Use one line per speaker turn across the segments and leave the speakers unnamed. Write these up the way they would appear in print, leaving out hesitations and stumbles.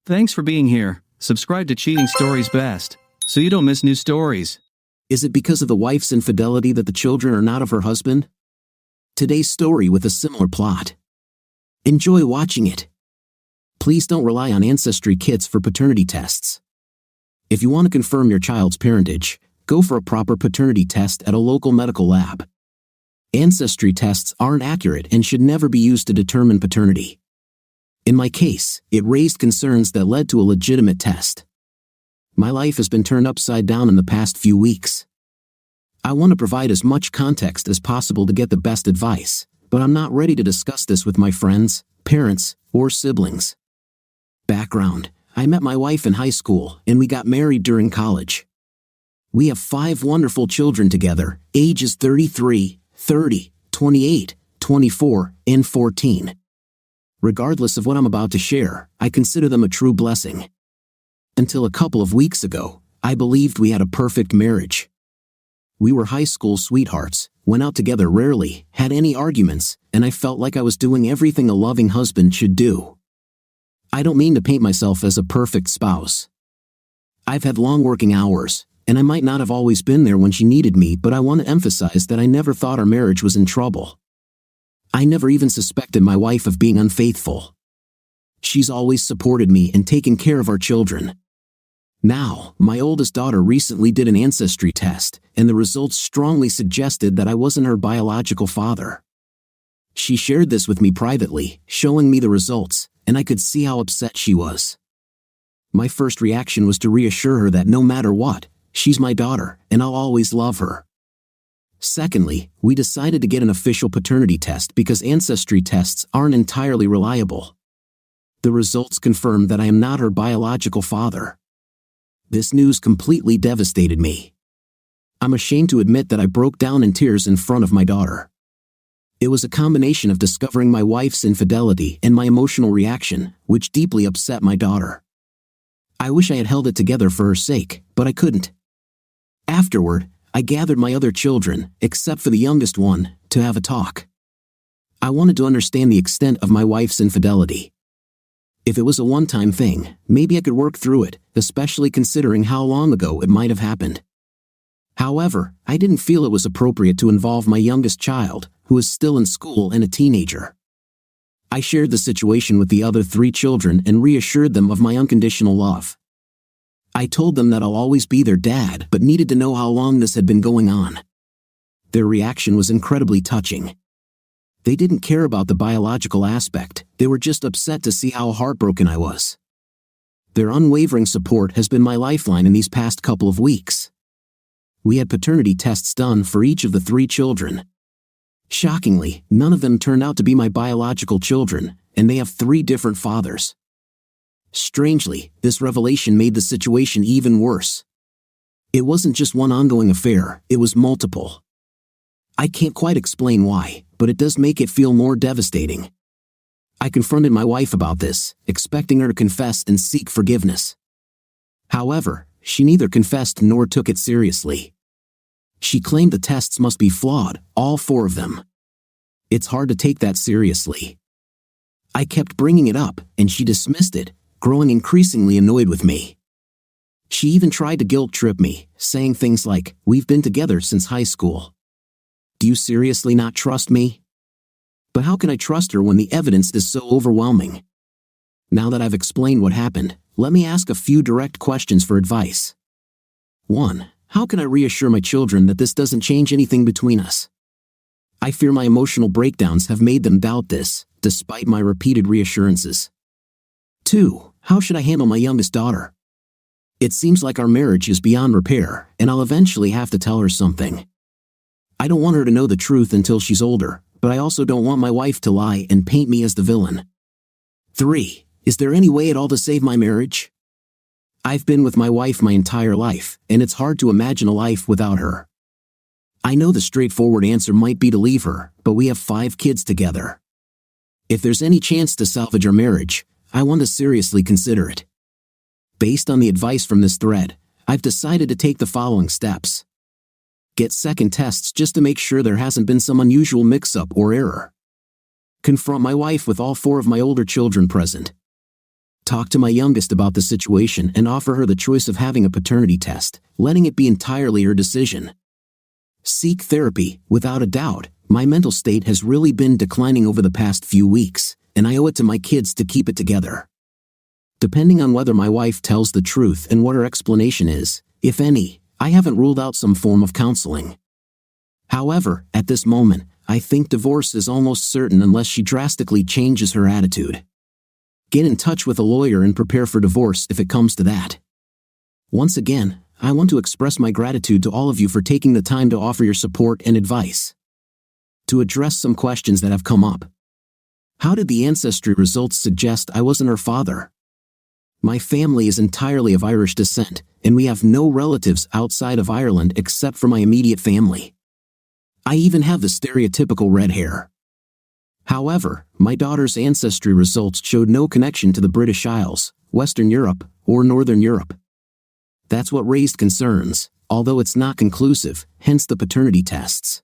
Thanks for being here. Subscribe to Cheating Stories Best, so you don't miss new stories.
Is it because of the wife's infidelity that the children are not of her husband? Today's story with a similar plot. Enjoy watching it. Please don't rely on ancestry kits for paternity tests. If you want to confirm your child's parentage, go for a proper paternity test at a local medical lab. Ancestry tests aren't accurate and should never be used to determine paternity. In my case, it raised concerns that led to a legitimate test. My life has been turned upside down in the past few weeks. I want to provide as much context as possible to get the best advice, but I'm not ready to discuss this with my friends, parents, or siblings. Background: I met my wife in high school and we got married during college. We have 5 wonderful children together, ages 33, 30, 28, 24, and 14. Regardless of what I'm about to share, I consider them a true blessing. Until a couple of weeks ago, I believed we had a perfect marriage. We were high school sweethearts, went out together rarely, had any arguments, and I felt like I was doing everything a loving husband should do. I don't mean to paint myself as a perfect spouse. I've had long working hours, and I might not have always been there when she needed me, but I want to emphasize that I never thought our marriage was in trouble. I never even suspected my wife of being unfaithful. She's always supported me and taken care of our children. Now, my oldest daughter recently did an ancestry test, and the results strongly suggested that I wasn't her biological father. She shared this with me privately, showing me the results, and I could see how upset she was. My first reaction was to reassure her that no matter what, she's my daughter, and I'll always love her. Secondly, we decided to get an official paternity test because ancestry tests aren't entirely reliable. The results confirmed that I am not her biological father. This news completely devastated me. I'm ashamed to admit that I broke down in tears in front of my daughter. It was a combination of discovering my wife's infidelity and my emotional reaction, which deeply upset my daughter. I wish I had held it together for her sake, but I couldn't. Afterward, I gathered my other children, except for the youngest one, to have a talk. I wanted to understand the extent of my wife's infidelity. If it was a one-time thing, maybe I could work through it, especially considering how long ago it might have happened. However, I didn't feel it was appropriate to involve my youngest child, who is still in school and a teenager. I shared the situation with the other 3 children and reassured them of my unconditional love. I told them that I'll always be their dad, but needed to know how long this had been going on. Their reaction was incredibly touching. They didn't care about the biological aspect, they were just upset to see how heartbroken I was. Their unwavering support has been my lifeline in these past couple of weeks. We had paternity tests done for each of the 3 children. Shockingly, none of them turned out to be my biological children, and they have 3 different fathers. Strangely, this revelation made the situation even worse. It wasn't just one ongoing affair, it was multiple. I can't quite explain why, but it does make it feel more devastating. I confronted my wife about this, expecting her to confess and seek forgiveness. However, she neither confessed nor took it seriously. She claimed the tests must be flawed, all 4 of them. It's hard to take that seriously. I kept bringing it up, and she dismissed it, growing increasingly annoyed with me. She even tried to guilt trip me, saying things like, "We've been together since high school. Do you seriously not trust me?" But how can I trust her when the evidence is so overwhelming? Now that I've explained what happened, let me ask a few direct questions for advice. 1. How can I reassure my children that this doesn't change anything between us? I fear my emotional breakdowns have made them doubt this, despite my repeated reassurances. 2. How should I handle my youngest daughter? It seems like our marriage is beyond repair, and I'll eventually have to tell her something. I don't want her to know the truth until she's older, but I also don't want my wife to lie and paint me as the villain. 3. Is there any way at all to save my marriage? I've been with my wife my entire life, and it's hard to imagine a life without her. I know the straightforward answer might be to leave her, but we have 5 kids together. If there's any chance to salvage our marriage, I want to seriously consider it. Based on the advice from this thread, I've decided to take the following steps. Get second tests just to make sure there hasn't been some unusual mix-up or error. Confront my wife with all 4 of my older children present. talk to my youngest about the situation and offer her the choice of having a paternity test, letting it be entirely her decision. Seek therapy. Without a doubt, my mental state has really been declining over the past few weeks, and I owe it to my kids to keep it together. Depending on whether my wife tells the truth and what her explanation is, if any, I haven't ruled out some form of counseling. However, at this moment, I think divorce is almost certain unless she drastically changes her attitude. Get in touch with a lawyer and prepare for divorce if it comes to that. Once again, I want to express my gratitude to all of you for taking the time to offer your support and advice. To address some questions that have come up. How did the ancestry results suggest I wasn't her father? My family is entirely of Irish descent, and we have no relatives outside of Ireland except for my immediate family. I even have the stereotypical red hair. However, my daughter's ancestry results showed no connection to the British Isles, Western Europe, or Northern Europe. That's what raised concerns, although it's not conclusive, hence the paternity tests.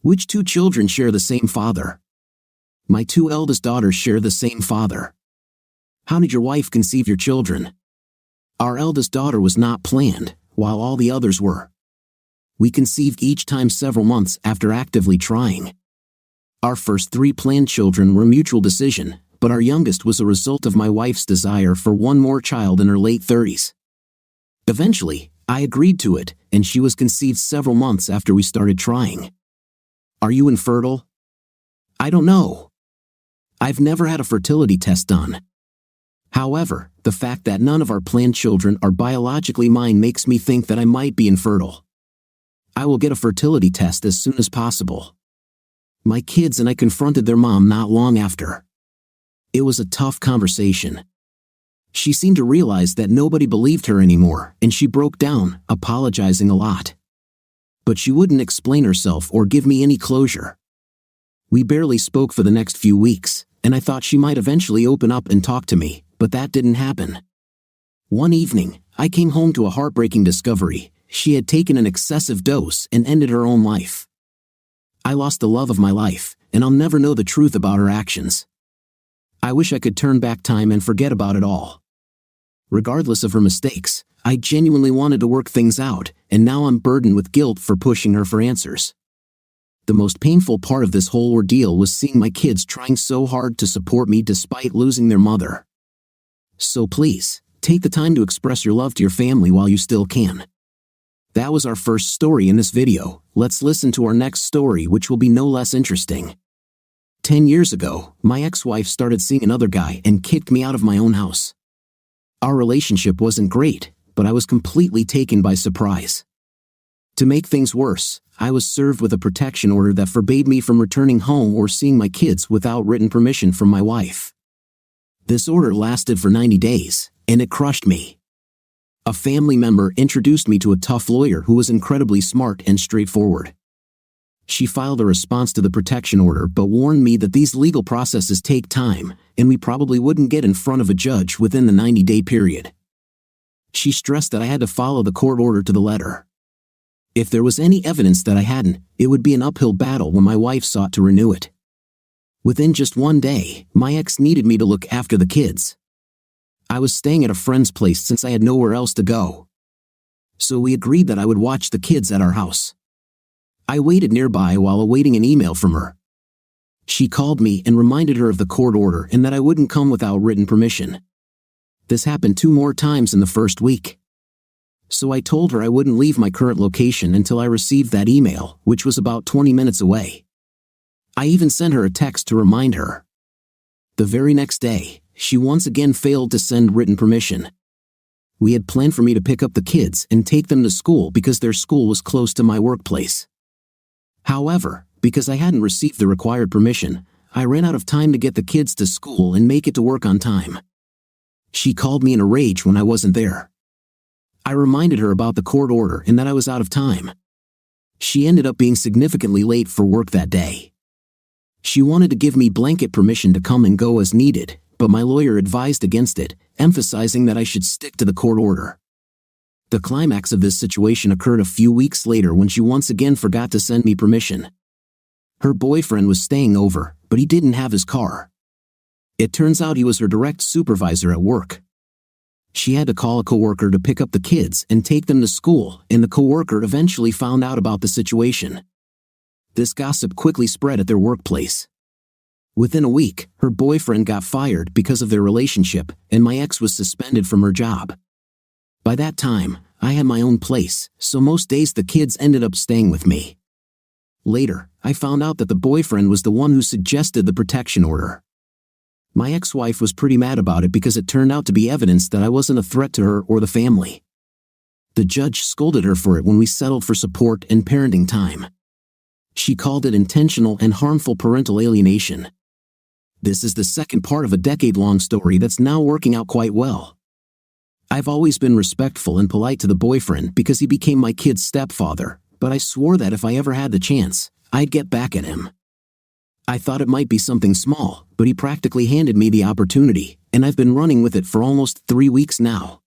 Which two children share the same father? My two eldest daughters share the same father. How did your wife conceive your children? Our eldest daughter was not planned, while all the others were. We conceived each time several months after actively trying. Our first 3 planned children were a mutual decision, but our youngest was a result of my wife's desire for one more child in her late 30s. Eventually, I agreed to it, and she was conceived several months after we started trying. Are you infertile? I don't know. I've never had a fertility test done. However, the fact that none of our planned children are biologically mine makes me think that I might be infertile. I will get a fertility test as soon as possible. My kids and I confronted their mom not long after. It was a tough conversation. She seemed to realize that nobody believed her anymore, and she broke down, apologizing a lot. But she wouldn't explain herself or give me any closure. We barely spoke for the next few weeks, and I thought she might eventually open up and talk to me, but that didn't happen. One evening, I came home to a heartbreaking discovery. She had taken an excessive dose and ended her own life. I lost the love of my life, and I'll never know the truth about her actions. I wish I could turn back time and forget about it all. Regardless of her mistakes, I genuinely wanted to work things out, and now I'm burdened with guilt for pushing her for answers. The most painful part of this whole ordeal was seeing my kids trying so hard to support me despite losing their mother. So please, take the time to express your love to your family while you still can. That was our first story in this video. Let's listen to our next story, which will be no less interesting. 10 years ago, my ex-wife started seeing another guy and kicked me out of my own house. Our relationship wasn't great, but I was completely taken by surprise. To make things worse, I was served with a protection order that forbade me from returning home or seeing my kids without written permission from my wife. This order lasted for 90 days, and it crushed me. A family member introduced me to a tough lawyer who was incredibly smart and straightforward. She filed a response to the protection order but warned me that these legal processes take time, and we probably wouldn't get in front of a judge within the 90-day period. She stressed that I had to follow the court order to the letter. If there was any evidence that I hadn't, it would be an uphill battle when my wife sought to renew it. Within just one day, my ex needed me to look after the kids. I was staying at a friend's place since I had nowhere else to go. So we agreed that I would watch the kids at our house. I waited nearby while awaiting an email from her. She called me and reminded her of the court order and that I wouldn't come without written permission. This happened 2 more times in the first week. So I told her I wouldn't leave my current location until I received that email, which was about 20 minutes away. I even sent her a text to remind her. The very next day, she once again failed to send written permission. We had planned for me to pick up the kids and take them to school because their school was close to my workplace. However, because I hadn't received the required permission, I ran out of time to get the kids to school and make it to work on time. She called me in a rage when I wasn't there. I reminded her about the court order and that I was out of time. She ended up being significantly late for work that day. She wanted to give me blanket permission to come and go as needed, but my lawyer advised against it, emphasizing that I should stick to the court order. The climax of this situation occurred a few weeks later when she once again forgot to send me permission. Her boyfriend was staying over, but he didn't have his car. It turns out he was her direct supervisor at work. She had to call a coworker to pick up the kids and take them to school, and the coworker eventually found out about the situation. This gossip quickly spread at their workplace. Within a week, her boyfriend got fired because of their relationship, and my ex was suspended from her job. By that time, I had my own place, so most days the kids ended up staying with me. Later, I found out that the boyfriend was the one who suggested the protection order. My ex-wife was pretty mad about it because it turned out to be evidence that I wasn't a threat to her or the family. The judge scolded her for it when we settled for support and parenting time. She called it intentional and harmful parental alienation. This is the second part of a decade-long story that's now working out quite well. I've always been respectful and polite to the boyfriend because he became my kid's stepfather, but I swore that if I ever had the chance, I'd get back at him. I thought it might be something small, but he practically handed me the opportunity, and I've been running with it for almost 3 weeks now.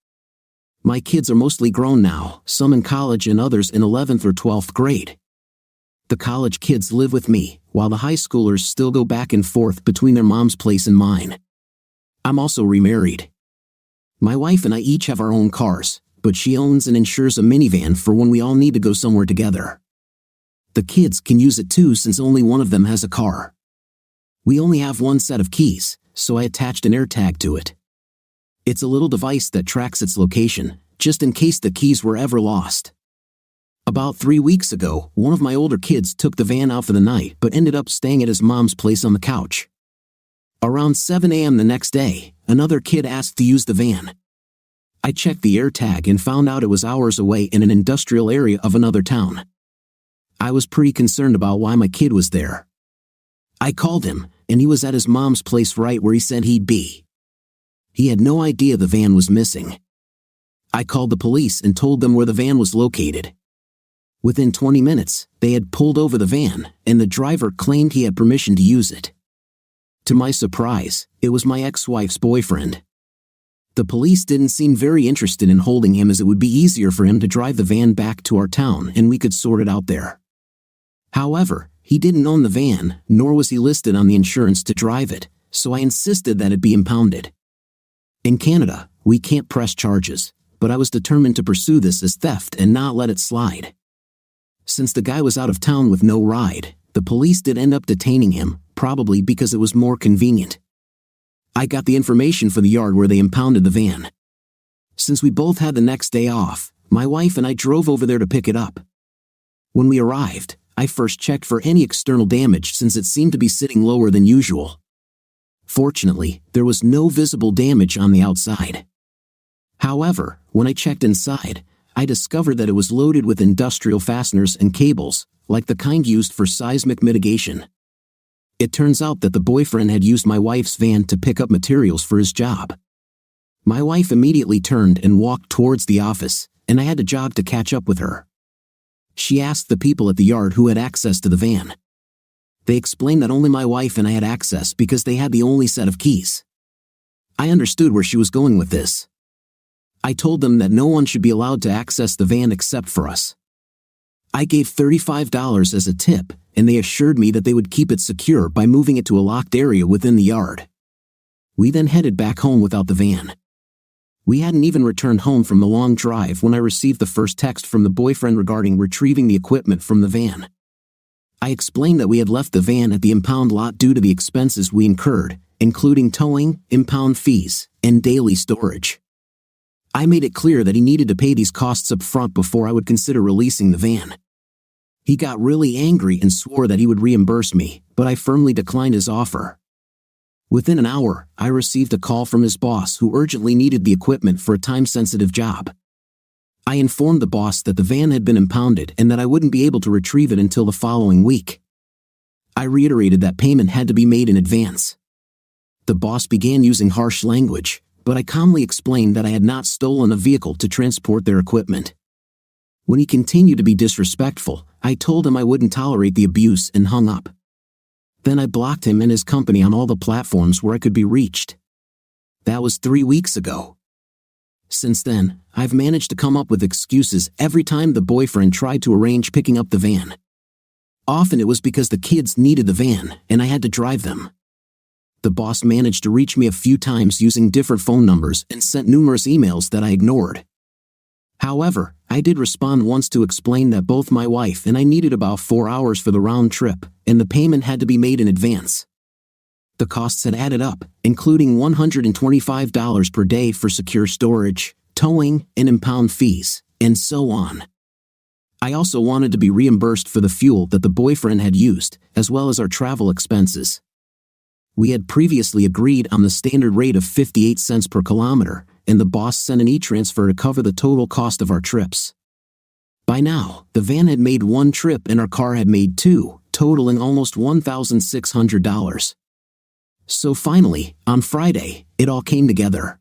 My kids are mostly grown now, some in college and others in 11th or 12th grade. The college kids live with me, while the high schoolers still go back and forth between their mom's place and mine. I'm also remarried. My wife and I each have our own cars, but she owns and insures a minivan for when we all need to go somewhere together. The kids can use it too since only one of them has a car. We only have one set of keys, so I attached an AirTag to it. It's a little device that tracks its location, just in case the keys were ever lost. About 3 weeks ago, one of my older kids took the van out for the night but ended up staying at his mom's place on the couch. Around 7 a.m. the next day, another kid asked to use the van. I checked the AirTag and found out it was hours away in an industrial area of another town. I was pretty concerned about why my kid was there. I called him, and he was at his mom's place right where he said he'd be. He had no idea the van was missing. I called the police and told them where the van was located. Within 20 minutes, they had pulled over the van, and the driver claimed he had permission to use it. To my surprise, it was my ex-wife's boyfriend. The police didn't seem very interested in holding him as it would be easier for him to drive the van back to our town and we could sort it out there. However, he didn't own the van, nor was he listed on the insurance to drive it, so I insisted that it be impounded. In Canada, we can't press charges, but I was determined to pursue this as theft and not let it slide. Since the guy was out of town with no ride, the police did end up detaining him, probably because it was more convenient. I got the information for the yard where they impounded the van. Since we both had the next day off, my wife and I drove over there to pick it up. When we arrived, I first checked for any external damage since it seemed to be sitting lower than usual. Fortunately, there was no visible damage on the outside. However, when I checked inside, I discovered that it was loaded with industrial fasteners and cables, like the kind used for seismic mitigation. It turns out that the boyfriend had used my wife's van to pick up materials for his job. My wife immediately turned and walked towards the office, and I had to jog to catch up with her. She asked the people at the yard who had access to the van. They explained that only my wife and I had access because they had the only set of keys. I understood where she was going with this. I told them that no one should be allowed to access the van except for us. I gave $35 as a tip, and they assured me that they would keep it secure by moving it to a locked area within the yard. We then headed back home without the van. We hadn't even returned home from the long drive when I received the first text from the boyfriend regarding retrieving the equipment from the van. I explained that we had left the van at the impound lot due to the expenses we incurred, including towing, impound fees, and daily storage. I made it clear that he needed to pay these costs up front before I would consider releasing the van. He got really angry and swore that he would reimburse me, but I firmly declined his offer. Within an hour, I received a call from his boss who urgently needed the equipment for a time-sensitive job. I informed the boss that the van had been impounded and that I wouldn't be able to retrieve it until the following week. I reiterated that payment had to be made in advance. The boss began using harsh language, but I calmly explained that I had not stolen a vehicle to transport their equipment. When he continued to be disrespectful, I told him I wouldn't tolerate the abuse and hung up. Then I blocked him and his company on all the platforms where I could be reached. That was 3 weeks ago. Since then, I've managed to come up with excuses every time the boyfriend tried to arrange picking up the van. Often it was because the kids needed the van and I had to drive them. The boss managed to reach me a few times using different phone numbers and sent numerous emails that I ignored. However, I did respond once to explain that both my wife and I needed about 4 hours for the round trip, and the payment had to be made in advance. The costs had added up, including $125 per day for secure storage, towing, and impound fees, and so on. I also wanted to be reimbursed for the fuel that the boyfriend had used, as well as our travel expenses. We had previously agreed on the standard rate of 58 cents per kilometer, and the boss sent an e-transfer to cover the total cost of our trips. By now, the van had made one trip and our car had made two, totaling almost $1,600. So finally, on Friday, it all came together.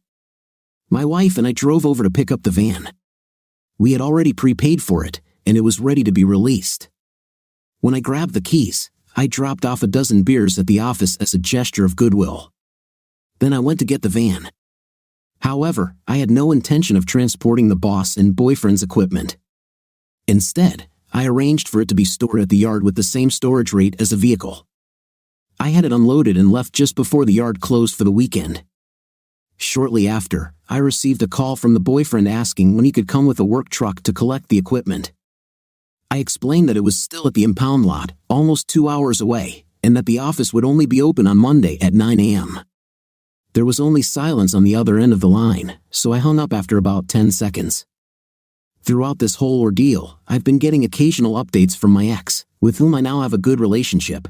My wife and I drove over to pick up the van. We had already prepaid for it, and it was ready to be released. When I grabbed the keys, I dropped off a dozen beers at the office as a gesture of goodwill. Then I went to get the van. However, I had no intention of transporting the boss and boyfriend's equipment. Instead, I arranged for it to be stored at the yard with the same storage rate as a vehicle. I had it unloaded and left just before the yard closed for the weekend. Shortly after, I received a call from the boyfriend asking when he could come with a work truck to collect the equipment. I explained that it was still at the impound lot, almost 2 hours away, and that the office would only be open on Monday at 9 a.m. There was only silence on the other end of the line, so I hung up after about 10 seconds. Throughout this whole ordeal, I've been getting occasional updates from my ex, with whom I now have a good relationship.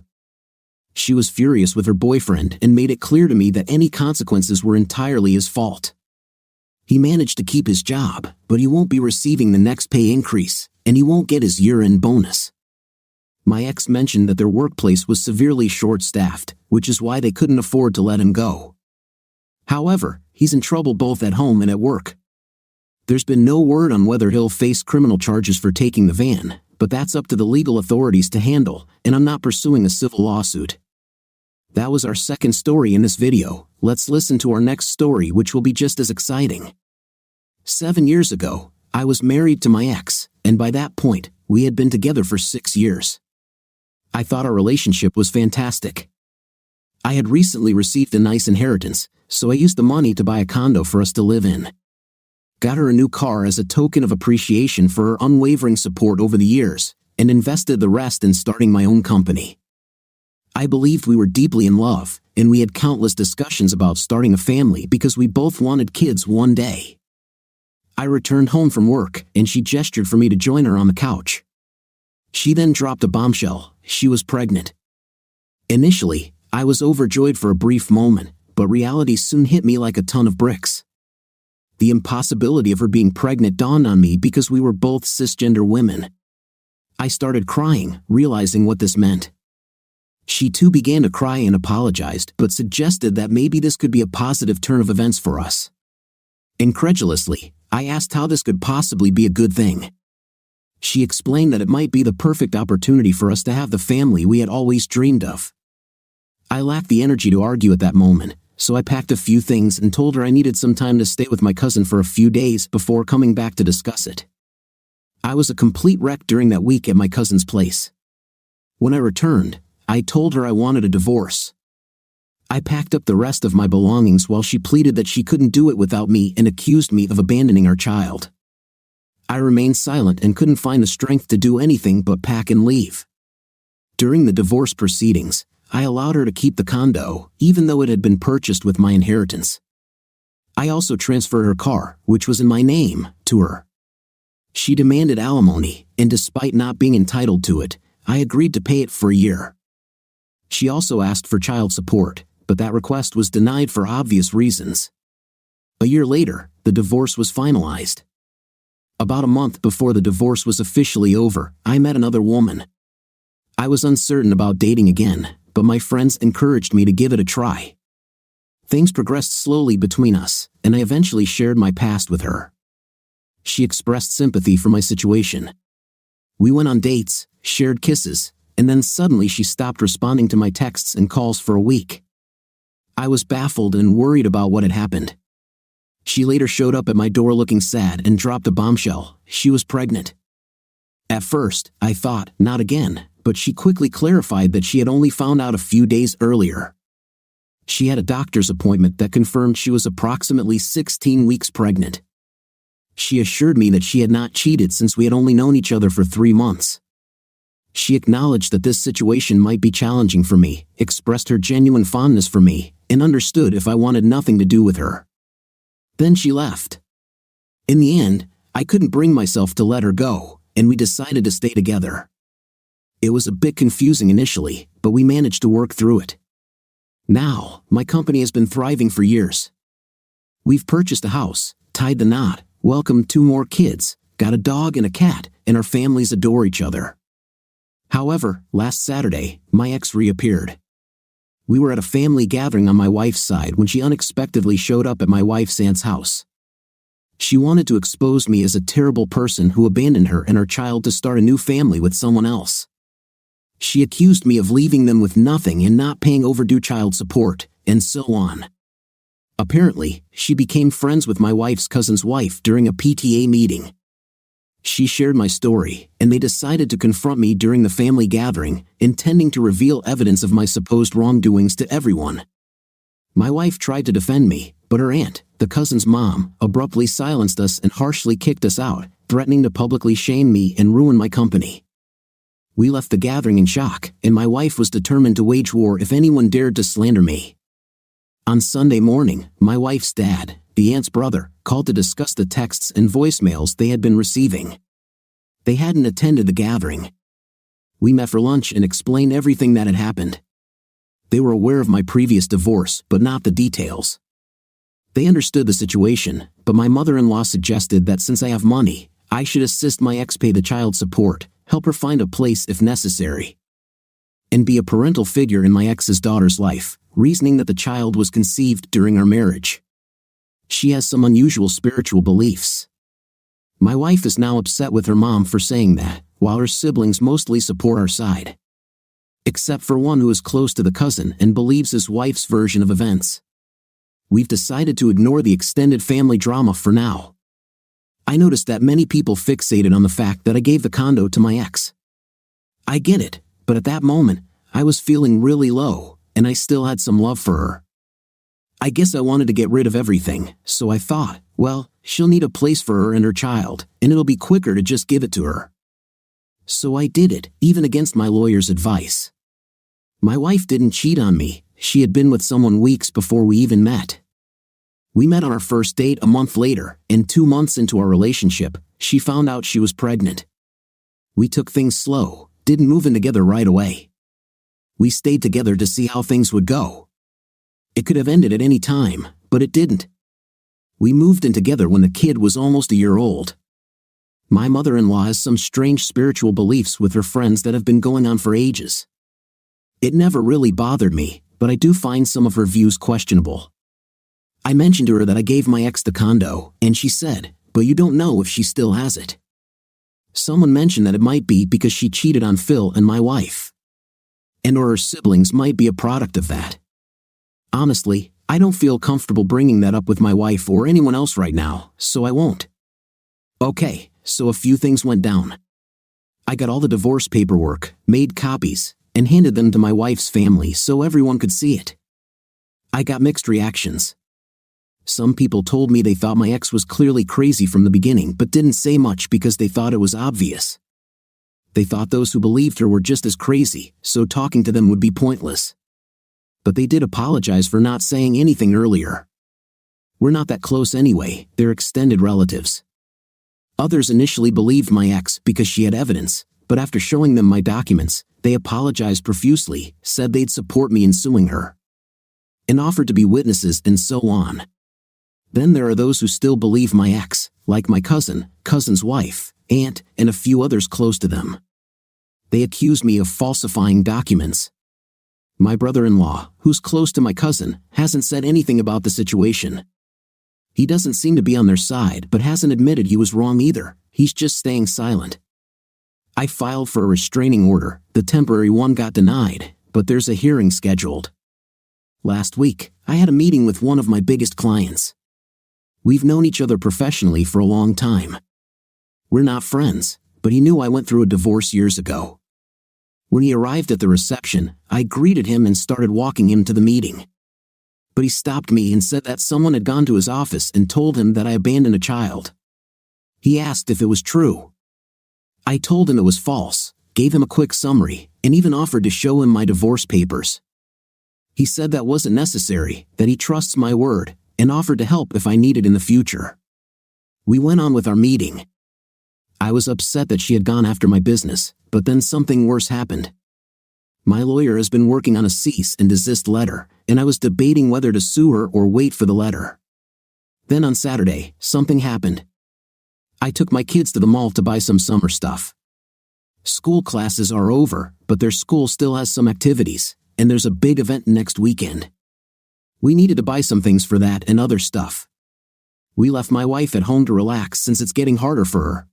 She was furious with her boyfriend and made it clear to me that any consequences were entirely his fault. He managed to keep his job, but he won't be receiving the next pay increase, and he won't get his year-end bonus. My ex mentioned that their workplace was severely short-staffed, which is why they couldn't afford to let him go. However, he's in trouble both at home and at work. There's been no word on whether he'll face criminal charges for taking the van, but that's up to the legal authorities to handle, and I'm not pursuing a civil lawsuit. That was our second story in this video. Let's listen to our next story, which will be just as exciting. 7 years ago, I was married to my ex, and by that point, we had been together for 6 years. I thought our relationship was fantastic. I had recently received a nice inheritance, so I used the money to buy a condo for us to live in. Got her a new car as a token of appreciation for her unwavering support over the years, and invested the rest in starting my own company. I believed we were deeply in love, and we had countless discussions about starting a family because we both wanted kids one day. I returned home from work, and she gestured for me to join her on the couch. She then dropped a bombshell: she was pregnant. Initially, I was overjoyed for a brief moment, but reality soon hit me like a ton of bricks. The impossibility of her being pregnant dawned on me because we were both cisgender women. I started crying, realizing what this meant. She too began to cry and apologized, but suggested that maybe this could be a positive turn of events for us. Incredulously, I asked how this could possibly be a good thing. She explained that it might be the perfect opportunity for us to have the family we had always dreamed of. I lacked the energy to argue at that moment, so I packed a few things and told her I needed some time to stay with my cousin for a few days before coming back to discuss it. I was a complete wreck during that week at my cousin's place. When I returned, I told her I wanted a divorce. I packed up the rest of my belongings while she pleaded that she couldn't do it without me and accused me of abandoning our child. I remained silent and couldn't find the strength to do anything but pack and leave. During the divorce proceedings, I allowed her to keep the condo, even though it had been purchased with my inheritance. I also transferred her car, which was in my name, to her. She demanded alimony, and despite not being entitled to it, I agreed to pay it for a year. She also asked for child support, but that request was denied for obvious reasons. A year later, the divorce was finalized. About a month before the divorce was officially over, I met another woman. I was uncertain about dating again, but my friends encouraged me to give it a try. Things progressed slowly between us, and I eventually shared my past with her. She expressed sympathy for my situation. We went on dates, shared kisses, and then suddenly she stopped responding to my texts and calls for a week. I was baffled and worried about what had happened. She later showed up at my door looking sad and dropped a bombshell: she was pregnant. At first, I thought, not again, but she quickly clarified that she had only found out a few days earlier. She had a doctor's appointment that confirmed she was approximately 16 weeks pregnant. She assured me that she had not cheated since we had only known each other for 3 months. She acknowledged that this situation might be challenging for me, expressed her genuine fondness for me, and understood if I wanted nothing to do with her. Then she left. In the end, I couldn't bring myself to let her go, and we decided to stay together. It was a bit confusing initially, but we managed to work through it. Now, my company has been thriving for years. We've purchased a house, tied the knot, welcomed 2 more kids, got a dog and a cat, and our families adore each other. However, last Saturday, my ex reappeared. We were at a family gathering on my wife's side when she unexpectedly showed up at my wife's aunt's house. She wanted to expose me as a terrible person who abandoned her and her child to start a new family with someone else. She accused me of leaving them with nothing and not paying overdue child support, and so on. Apparently, she became friends with my wife's cousin's wife during a PTA meeting. She shared my story, and they decided to confront me during the family gathering, intending to reveal evidence of my supposed wrongdoings to everyone. My wife tried to defend me, but her aunt, the cousin's mom, abruptly silenced us and harshly kicked us out, threatening to publicly shame me and ruin my company. We left the gathering in shock, and my wife was determined to wage war if anyone dared to slander me. On Sunday morning, my wife's dad, the aunt's brother, called to discuss the texts and voicemails they had been receiving. They hadn't attended the gathering. We met for lunch and explained everything that had happened. They were aware of my previous divorce, but not the details. They understood the situation, but my mother-in-law suggested that since I have money, I should assist my ex pay the child support, help her find a place if necessary, and be a parental figure in my ex's daughter's life, reasoning that the child was conceived during our marriage. She has some unusual spiritual beliefs. My wife is now upset with her mom for saying that, while her siblings mostly support our side. Except for one who is close to the cousin and believes his wife's version of events. We've decided to ignore the extended family drama for now. I noticed that many people fixated on the fact that I gave the condo to my ex. I get it, but at that moment, I was feeling really low, and I still had some love for her. I guess I wanted to get rid of everything, so I thought, well, she'll need a place for her and her child, and it'll be quicker to just give it to her. So I did it, even against my lawyer's advice. My wife didn't cheat on me, she had been with someone weeks before we even met. We met on our first date a month later, and 2 months into our relationship, she found out she was pregnant. We took things slow, didn't move in together right away. We stayed together to see how things would go. It could have ended at any time, but it didn't. We moved in together when the kid was almost a year old. My mother-in-law has some strange spiritual beliefs with her friends that have been going on for ages. It never really bothered me, but I do find some of her views questionable. I mentioned to her that I gave my ex the condo, and she said, but you don't know if she still has it. Someone mentioned that it might be because she cheated on Phil and my wife. And or her siblings might be a product of that. Honestly, I don't feel comfortable bringing that up with my wife or anyone else right now, so I won't. Okay, so a few things went down. I got all the divorce paperwork, made copies, and handed them to my wife's family so everyone could see it. I got mixed reactions. Some people told me they thought my ex was clearly crazy from the beginning but didn't say much because they thought it was obvious. They thought those who believed her were just as crazy, so talking to them would be pointless. But they did apologize for not saying anything earlier. We're not that close anyway, they're extended relatives. Others initially believed my ex because she had evidence, but after showing them my documents, they apologized profusely, said they'd support me in suing her, and offered to be witnesses and so on. Then there are those who still believe my ex, like my cousin, cousin's wife, aunt, and a few others close to them. They accuse me of falsifying documents. My brother-in-law, who's close to my cousin, hasn't said anything about the situation. He doesn't seem to be on their side but hasn't admitted he was wrong either, he's just staying silent. I filed for a restraining order, the temporary one got denied, but there's a hearing scheduled. Last week, I had a meeting with one of my biggest clients. We've known each other professionally for a long time. We're not friends, but he knew I went through a divorce years ago. When he arrived at the reception, I greeted him and started walking him to the meeting. but he stopped me and said that someone had gone to his office and told him that I abandoned a child. He asked if it was true. I told him it was false, gave him a quick summary, and even offered to show him my divorce papers. He said that wasn't necessary, that he trusts my word, and offered to help if I needed in the future. We went on with our meeting. I was upset that she had gone after my business, but then something worse happened. My lawyer has been working on a cease and desist letter, and I was debating whether to sue her or wait for the letter. Then on Saturday, something happened. I took my kids to the mall to buy some summer stuff. School classes are over, but their school still has some activities, and there's a big event next weekend. We needed to buy some things for that and other stuff. We left my wife at home to relax since it's getting harder for her.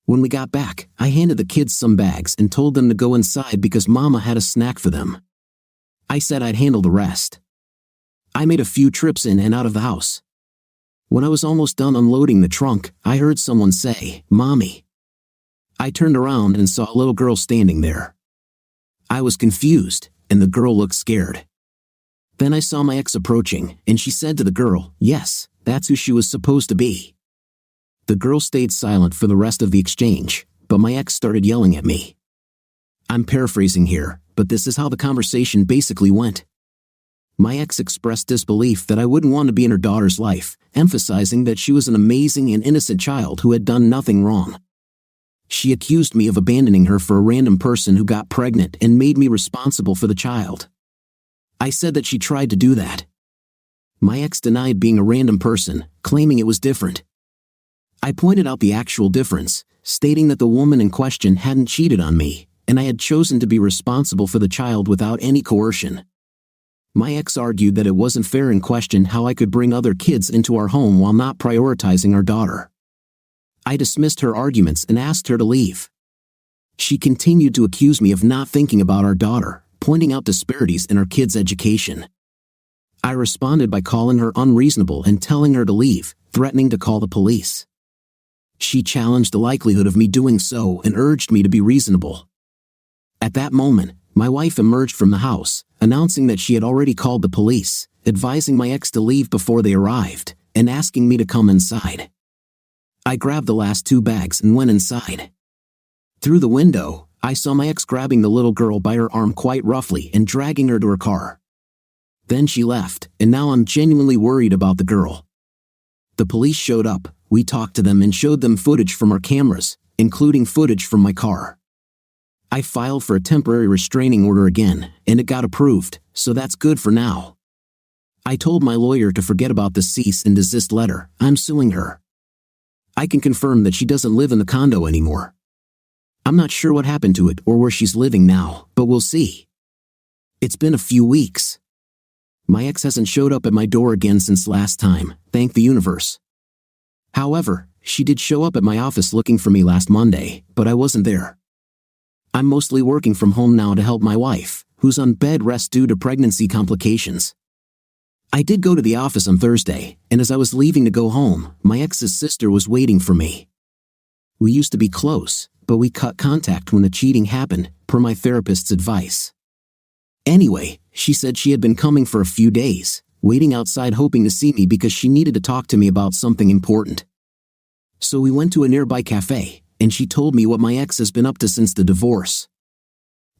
When we got back, I handed the kids some bags and told them to go inside because Mama had a snack for them. I said I'd handle the rest. I made a few trips in and out of the house. When I was almost done unloading the trunk, I heard someone say, "Mommy." I turned around and saw a little girl standing there. I was confused, and the girl looked scared. Then I saw my ex approaching, and she said to the girl, "Yes, that's who she was supposed to be." The girl stayed silent for the rest of the exchange, but my ex started yelling at me. I'm paraphrasing here, but this is how the conversation basically went. My ex expressed disbelief that I wouldn't want to be in her daughter's life, emphasizing that she was an amazing and innocent child who had done nothing wrong. She accused me of abandoning her for a random person who got pregnant and made me responsible for the child. I said that she tried to do that. My ex denied being a random person, claiming it was different. I pointed out the actual difference, stating that the woman in question hadn't cheated on me, and I had chosen to be responsible for the child without any coercion. My ex argued that it wasn't fair and questioned how I could bring other kids into our home while not prioritizing our daughter. I dismissed her arguments and asked her to leave. She continued to accuse me of not thinking about our daughter, pointing out disparities in our kids' education. I responded by calling her unreasonable and telling her to leave, threatening to call the police. She challenged the likelihood of me doing so and urged me to be reasonable. At that moment, my wife emerged from the house, announcing that she had already called the police, advising my ex to leave before they arrived, and asking me to come inside. I grabbed the last 2 bags and went inside. Through the window, I saw my ex grabbing the little girl by her arm quite roughly and dragging her to her car. Then she left, and now I'm genuinely worried about the girl. The police showed up, we talked to them and showed them footage from our cameras, including footage from my car. I filed for a temporary restraining order again, and it got approved, so that's good for now. I told my lawyer to forget about the cease and desist letter. I'm suing her. I can confirm that she doesn't live in the condo anymore. I'm not sure what happened to it or where she's living now, but we'll see. It's been a few weeks. My ex hasn't showed up at my door again since last time, thank the universe. However, she did show up at my office looking for me last Monday, but I wasn't there. I'm mostly working from home now to help my wife, who's on bed rest due to pregnancy complications. I did go to the office on Thursday, and as I was leaving to go home, my ex's sister was waiting for me. We used to be close, but we cut contact when the cheating happened, per my therapist's advice. Anyway, she said she had been coming for a few days, waiting outside hoping to see me because she needed to talk to me about something important. So we went to a nearby cafe, and she told me what my ex has been up to since the divorce.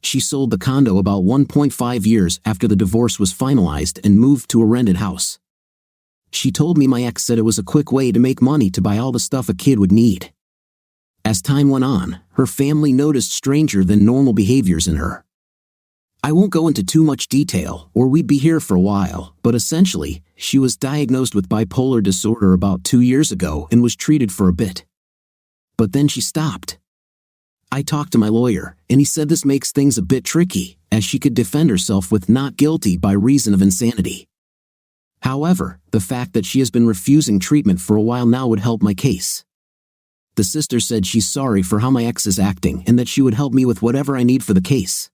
She sold the condo about 1.5 years after the divorce was finalized and moved to a rented house. She told me my ex said it was a quick way to make money to buy all the stuff a kid would need. As time went on, her family noticed stranger than normal behaviors in her. I won't go into too much detail, or we'd be here for a while, but essentially, she was diagnosed with bipolar disorder about 2 years ago and was treated for a bit. But then she stopped. I talked to my lawyer, and he said this makes things a bit tricky, as she could defend herself with not guilty by reason of insanity. However, the fact that she has been refusing treatment for a while now would help my case. The sister said she's sorry for how my ex is acting and that she would help me with whatever I need for the case.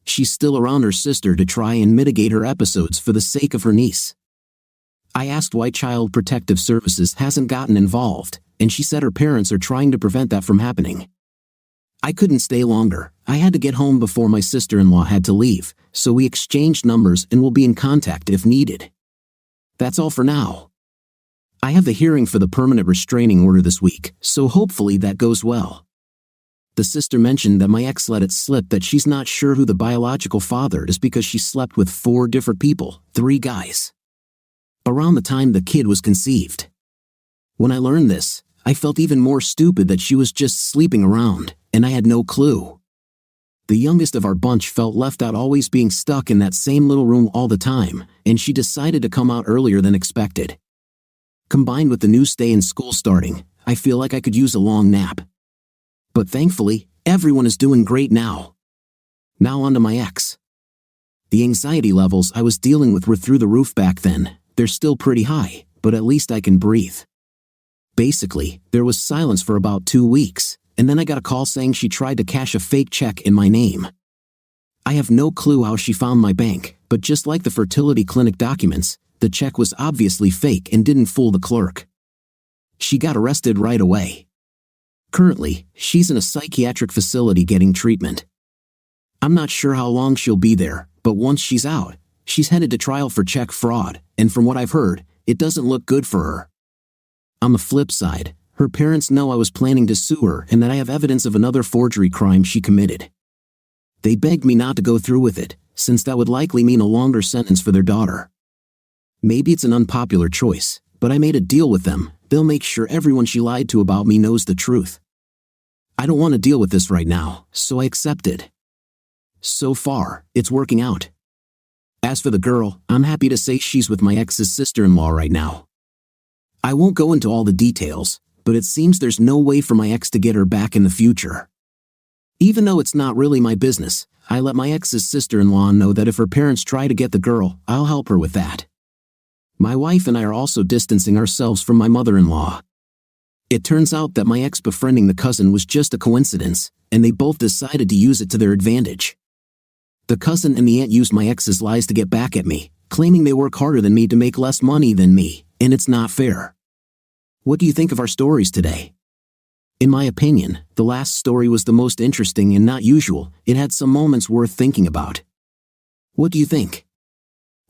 She's still around her sister to try and mitigate her episodes for the sake of her niece. I asked why Child Protective Services hasn't gotten involved, and she said her parents are trying to prevent that from happening. I couldn't stay longer. I had to get home before my sister-in-law had to leave, so we exchanged numbers and will be in contact if needed. That's all for now. I have the hearing for the permanent restraining order this week, so hopefully that goes well. The sister mentioned that my ex let it slip that she's not sure who the biological father is because she slept with 4 different people, 3 guys. Around the time the kid was conceived. When I learned this, I felt even more stupid that she was just sleeping around, and I had no clue. The youngest of our bunch felt left out, always being stuck in that same little room all the time, and she decided to come out earlier than expected. Combined with the new stay in school starting, I feel like I could use a long nap. But thankfully, everyone is doing great now. Now on to my ex. The anxiety levels I was dealing with were through the roof back then. They're still pretty high, but at least I can breathe. Basically, there was silence for about 2 weeks, and then I got a call saying she tried to cash a fake check in my name. I have no clue how she found my bank, but just like the fertility clinic documents, the check was obviously fake and didn't fool the clerk. She got arrested right away. Currently, she's in a psychiatric facility getting treatment. I'm not sure how long she'll be there, but once she's out, she's headed to trial for check fraud, and from what I've heard, it doesn't look good for her. On the flip side, her parents know I was planning to sue her and that I have evidence of another forgery crime she committed. They begged me not to go through with it, since that would likely mean a longer sentence for their daughter. Maybe it's an unpopular choice, but I made a deal with them. They'll make sure everyone she lied to about me knows the truth. I don't want to deal with this right now, so I accepted. So far, it's working out. As for the girl, I'm happy to say she's with my ex's sister-in-law right now. I won't go into all the details, but it seems there's no way for my ex to get her back in the future. Even though it's not really my business, I let my ex's sister-in-law know that if her parents try to get the girl, I'll help her with that. My wife and I are also distancing ourselves from my mother-in-law. It turns out that my ex befriending the cousin was just a coincidence, and they both decided to use it to their advantage. The cousin and the aunt used my ex's lies to get back at me, claiming they work harder than me to make less money than me, and it's not fair. What do you think of our stories today? In my opinion, the last story was the most interesting and not usual. It had some moments worth thinking about. What do you think?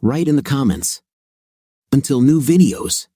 Write in the comments. Until new videos.